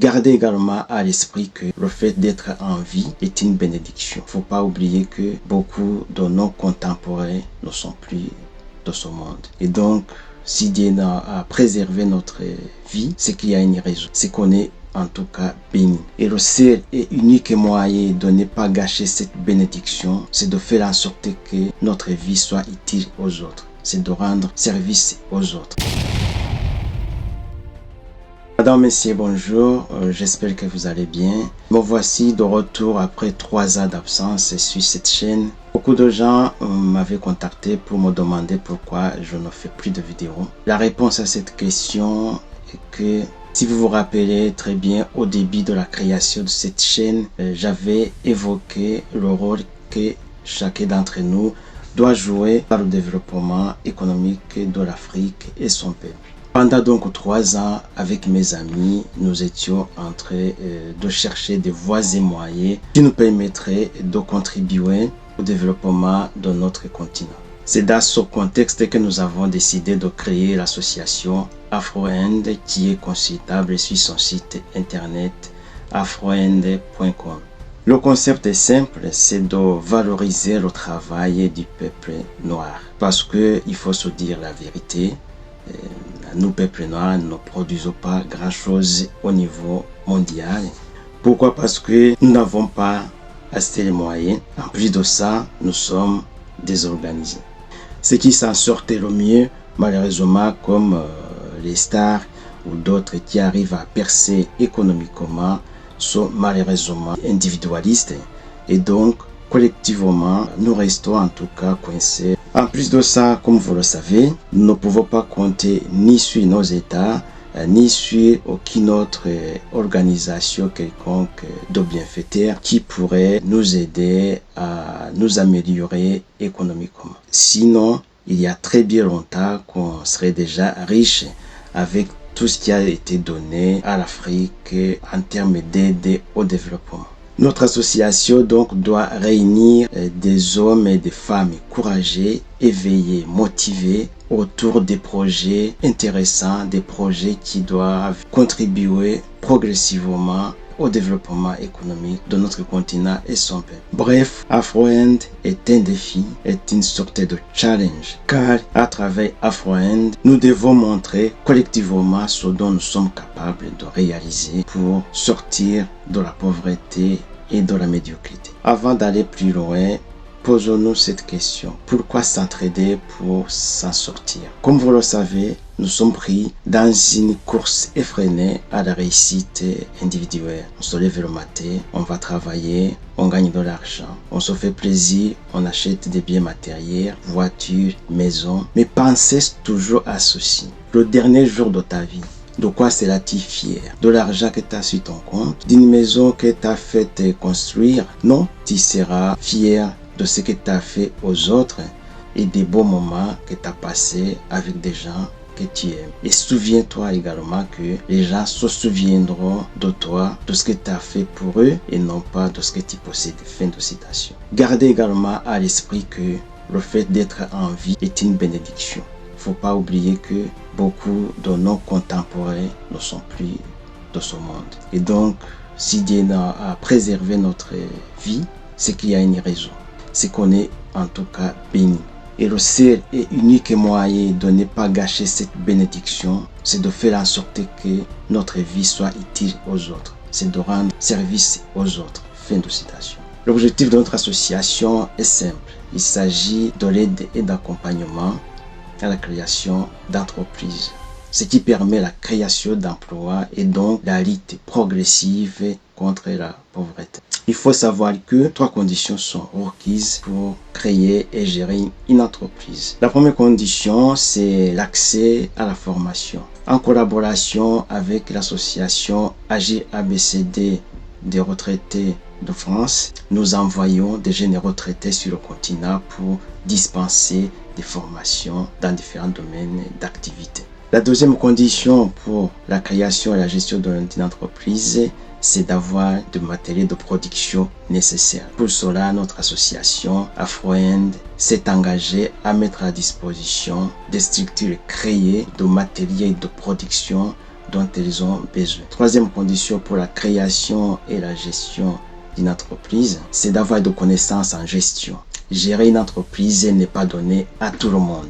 Gardez également à l'esprit que le fait d'être en vie est une bénédiction. Il ne faut pas oublier que beaucoup de nos contemporains ne sont plus de ce monde. Et donc, si Dieu a préservé notre vie, c'est qu'il y a une raison. C'est qu'on est en tout cas béni. Et le seul et unique moyen de ne pas gâcher cette bénédiction, c'est de faire en sorte que notre vie soit utile aux autres. C'est de rendre service aux autres. Madame, messieurs, bonjour, j'espère que vous allez bien. Me voici de retour après 3 ans d'absence sur cette chaîne. Beaucoup de gens m'avaient contacté pour me demander pourquoi je ne fais plus de vidéos. La réponse à cette question est que, si vous vous rappelez très bien, au début de la création de cette chaîne, j'avais évoqué le rôle que chacun d'entre nous doit jouer dans le développement économique de l'Afrique et son peuple. Pendant donc 3 ans, avec mes amis, nous étions en train de chercher des voies et moyens qui nous permettraient de contribuer au développement de notre continent. C'est dans ce contexte que nous avons décidé de créer l'association Afroend qui est consultable sur son site internet afroend.com. Le concept est simple, c'est de valoriser le travail du peuple noir. Parce qu'il faut se dire la vérité, nous, peuple noir, ne produisons pas grand-chose au niveau mondial. Pourquoi? Parce que nous n'avons pas assez de moyens. En plus de ça, nous sommes désorganisés. Ceux qui s'en sortent le mieux, malheureusement, comme les stars ou d'autres qui arrivent à percer économiquement, sont malheureusement individualistes. Et donc, collectivement, nous restons en tout cas coincés. En plus de ça, comme vous le savez, nous ne pouvons pas compter ni sur nos États, ni sur aucune autre organisation quelconque de bienfaiteurs qui pourrait nous aider à nous améliorer économiquement. Sinon, il y a très bien longtemps qu'on serait déjà riche avec tout ce qui a été donné à l'Afrique en termes d'aide au développement. Notre association donc doit réunir des hommes et des femmes courageux, éveillés, motivés autour des projets intéressants, des projets qui doivent contribuer progressivement au développement économique de notre continent et son peuple. Bref, Afroend est un défi, est une sorte de challenge, car à travers Afroend, nous devons montrer collectivement ce dont nous sommes capables de réaliser pour sortir de la pauvreté et de la médiocrité. Avant d'aller plus loin, posons-nous cette question. Pourquoi s'entraider pour s'en sortir? Comme vous le savez, nous sommes pris dans une course effrénée à la réussite individuelle. On se lève le matin, on va travailler, on gagne de l'argent, on se fait plaisir, on achète des biens matériels, voitures, maisons. Mais pensez toujours à ceci. Le dernier jour de ta vie, de quoi seras-tu fier? De l'argent que tu as sur ton compte? D'une maison que tu as fait construire? Non, tu seras fier de ce que tu as fait aux autres et des beaux moments que tu as passés avec des gens que tu aimes. Et souviens-toi également que les gens se souviendront de toi, de ce que tu as fait pour eux et non pas de ce que tu possèdes. Fin de citation. Gardez également à l'esprit que le fait d'être en vie est une bénédiction. Il ne faut pas oublier que beaucoup de nos contemporains ne sont plus de ce monde. Et donc, si Dieu a préservé notre vie, c'est qu'il y a une raison. C'est qu'on est en tout cas béni. Et le seul et unique moyen de ne pas gâcher cette bénédiction, c'est de faire en sorte que notre vie soit utile aux autres. C'est de rendre service aux autres. Fin de citation. L'objectif de notre association est simple. Il s'agit de l'aide et d'accompagnement à la création d'entreprises, ce qui permet la création d'emplois et donc la lutte progressive contre la pauvreté. Il faut savoir que 3 conditions sont requises pour créer et gérer une entreprise. La première condition, c'est l'accès à la formation. En collaboration avec l'association AGABCD des retraités de France, nous envoyons des jeunes retraités sur le continent pour dispenser des formations dans différents domaines d'activité. La deuxième condition pour la création et la gestion d'une entreprise, c'est d'avoir du matériel de production nécessaire. Pour cela, notre association Afroend s'est engagée à mettre à disposition des structures créées de matériel de production dont elles ont besoin. Troisième condition pour la création et la gestion d'une entreprise, c'est d'avoir de connaissances en gestion. Gérer une entreprise n'est pas donné à tout le monde.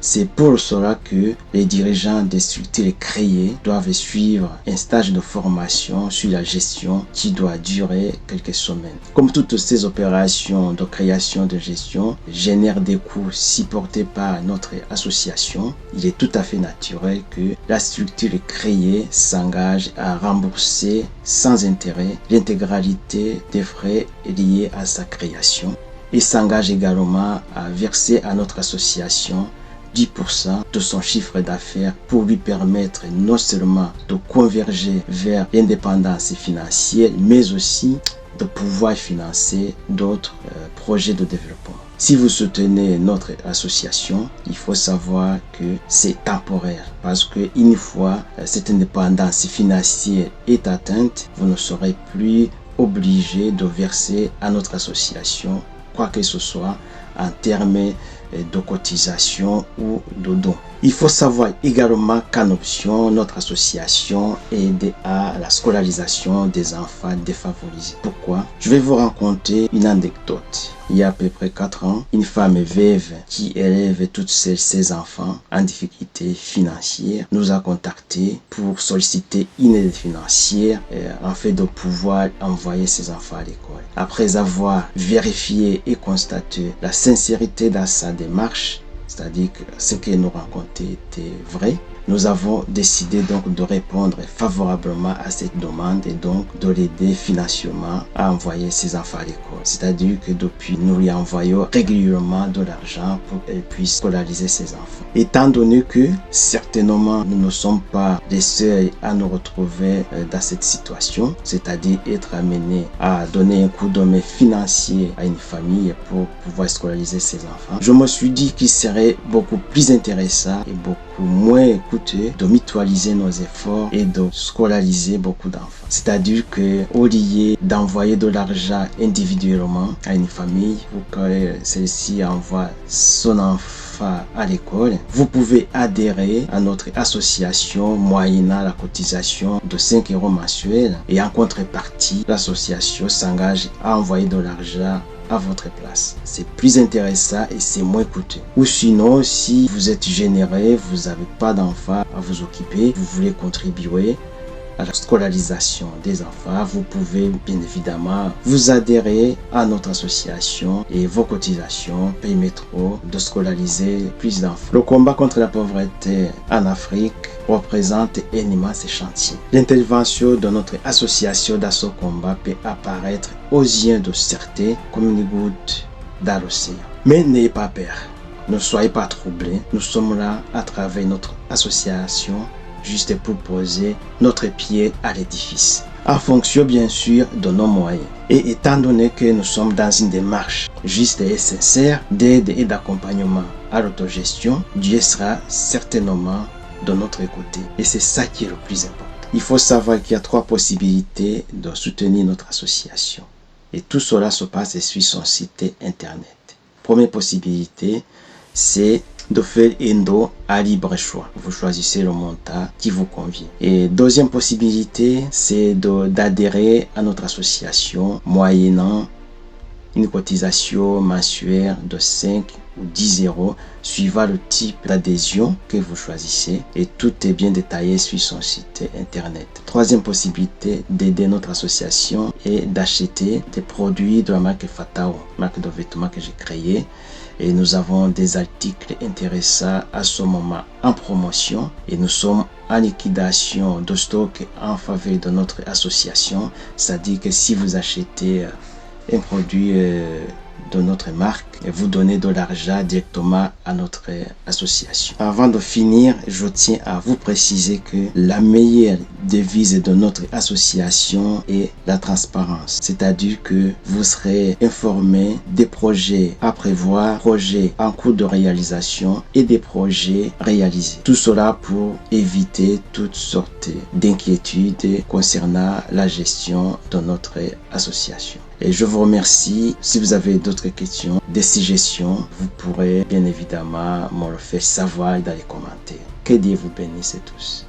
C'est pour cela que les dirigeants des structures créées doivent suivre un stage de formation sur la gestion qui doit durer quelques semaines. Comme toutes ces opérations de création de gestion génèrent des coûts supportés par notre association, il est tout à fait naturel que la structure créée s'engage à rembourser sans intérêt l'intégralité des frais liés à sa création et s'engage également à verser à notre association 10% de son chiffre d'affaires pour lui permettre non seulement de converger vers l'indépendance financière, mais aussi de pouvoir financer d'autres projets de développement. Si vous soutenez notre association, il faut savoir que c'est temporaire parce que une fois cette indépendance financière est atteinte, vous ne serez plus obligé de verser à notre association quoi que ce soit en termes de cotisation ou de dons. Il faut savoir également qu'en option, notre association aide à la scolarisation des enfants défavorisés. Pourquoi? Je vais vous raconter une anecdote. Il y a à peu près 4 ans, une femme veuve qui élève toutes ses enfants en difficulté financière nous a contactés pour solliciter une aide financière en fait de pouvoir envoyer ses enfants à l'école. Après avoir vérifié et constaté la sincérité dans sa démarche, c'est-à-dire que ce qu'elle nous racontait était vrai, nous avons décidé donc de répondre favorablement à cette demande et donc de l'aider financièrement à envoyer ses enfants à l'école. C'est-à-dire que depuis, nous lui envoyons régulièrement de l'argent pour qu'elle puisse scolariser ses enfants. Étant donné que certainement nous ne sommes pas les seuls à nous retrouver dans cette situation, c'est-à-dire être amenés à donner un coup de main financier à une famille pour pouvoir scolariser ses enfants, je me suis dit qu'il serait beaucoup plus intéressant et beaucoup moins coûteux de mutualiser nos efforts et de scolariser beaucoup d'enfants. C'est-à-dire que au lieu d'envoyer de l'argent individuellement à une famille pour que celle-ci envoie son enfant à l'école, vous pouvez adhérer à notre association moyennant la cotisation de 5 € mensuels et en contrepartie, l'association s'engage à envoyer de l'argent à votre place. C'est plus intéressant et c'est moins coûteux. Ou sinon, si vous êtes généreux, vous n'avez pas d'enfants à vous occuper, vous voulez contribuer à la scolarisation des enfants, vous pouvez bien évidemment vous adhérer à notre association et vos cotisations permettront de scolariser plus d'enfants. Le combat contre la pauvreté en Afrique représente un immense chantier. L'intervention de notre association dans ce combat peut apparaître aux yeux de certains comme une goutte dans l'océan. Mais n'ayez pas peur, ne soyez pas troublés, nous sommes là à travers notre association juste pour poser notre pied à l'édifice, en fonction bien sûr de nos moyens. Et étant donné que nous sommes dans une démarche juste et sincère d'aide et d'accompagnement à l'autogestion, Dieu sera certainement de notre côté. Et c'est ça qui est le plus important. Il faut savoir qu'il y a 3 possibilités de soutenir notre association. Et tout cela se passe sur son site internet. Première possibilité, c'est de faire un don à libre choix. Vous choisissez le montant qui vous convient. Et deuxième possibilité, c'est d'adhérer à notre association moyennant une cotisation mensuelle de 5 ou 10 € suivant le type d'adhésion que vous choisissez et tout est bien détaillé sur son site internet. Troisième possibilité d'aider notre association est d'acheter des produits de la marque Fatao, marque de vêtements que j'ai créée. Et nous avons des articles intéressants à ce moment en promotion et nous sommes en liquidation de stock en faveur de notre association. C'est-à-dire que si vous achetez un produit de notre marque, vous donnez de l'argent directement à notre association. Avant de finir, je tiens à vous préciser que la meilleure devise de notre association est la transparence. C'est-à-dire que vous serez informé des projets à prévoir, projets en cours de réalisation et des projets réalisés. Tout cela pour éviter toutes sortes d'inquiétudes concernant la gestion de notre association. Et je vous remercie. Si vous avez d'autres questions, des suggestions, vous pourrez bien évidemment me le faire savoir dans les commentaires. Que Dieu vous bénisse tous.